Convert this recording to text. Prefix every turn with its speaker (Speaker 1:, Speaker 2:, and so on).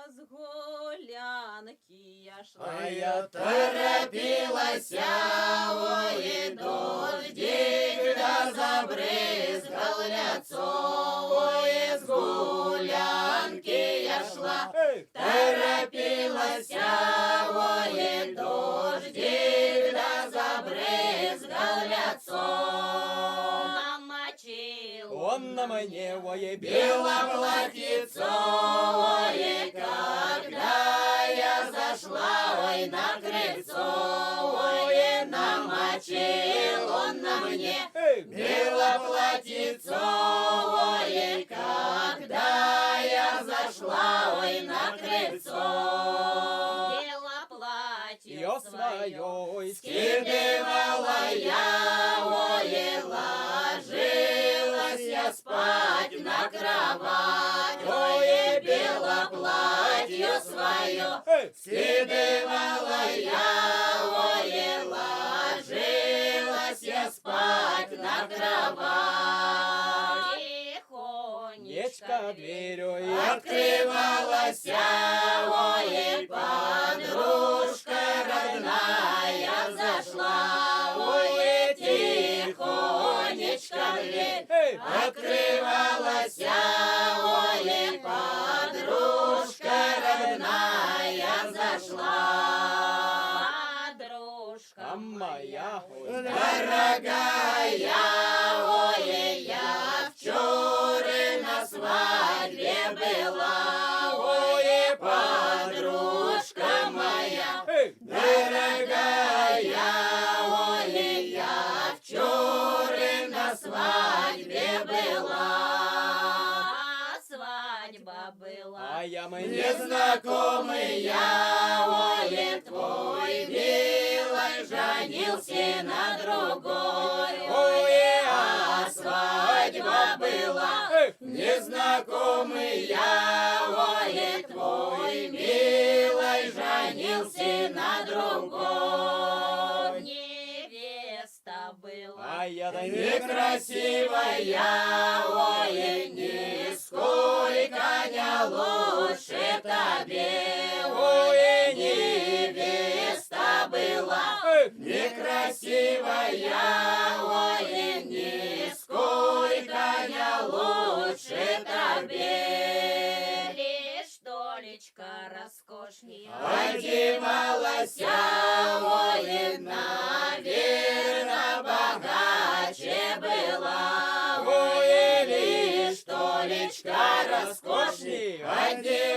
Speaker 1: з гулянки я шла.
Speaker 2: А я торопилася, ой, дождик да забрызгал лицо, ой, с гулянки я шла. Торопилася, ой, дождик да забрызгал лицо.
Speaker 1: Намочил
Speaker 2: Он на мне, ой,
Speaker 1: белое
Speaker 2: платьицо, ой, когда я зашла, ой, на крыльцо, ой, намочил он на мне белое платьицо, ой, когда я зашла, ой, на крыльцо.
Speaker 1: белое платье
Speaker 2: Ее
Speaker 1: свое.
Speaker 2: свое
Speaker 1: Скидывала
Speaker 2: я, ой, ложилась я спать на кровать, ой, белое платье свое. Скидывала я, ой, ложилась я спать на кровать.
Speaker 1: Тихонечко
Speaker 2: дверью
Speaker 1: открывалась,
Speaker 2: ой, подружка родная зашла, ой, тихонечко дверь открывалась, ой, подружка родная зашла.
Speaker 1: подружка
Speaker 2: Моя,
Speaker 1: дорогая,
Speaker 2: ой, я вчера на свадьбе была, ой, подружка моя, дорогая, ой, я вчера на свадьбе была.
Speaker 1: свадьба была.
Speaker 2: А я незнакомый, ой, твой милый женился на другой, ой, а свадьба была. Незнакомый, ой, твой милый женился на другой.
Speaker 1: Невеста была.
Speaker 2: А я да некрасивая, ой, нисколько не лучше тебе, ой, невеста была. Некрасивая, ой, нисколько не лучше тебе.
Speaker 1: Лишь долечка роскошнее.
Speaker 2: Одевалась, ой, наверно, богаче была, ой, лишь толечка роскошней, одевалась.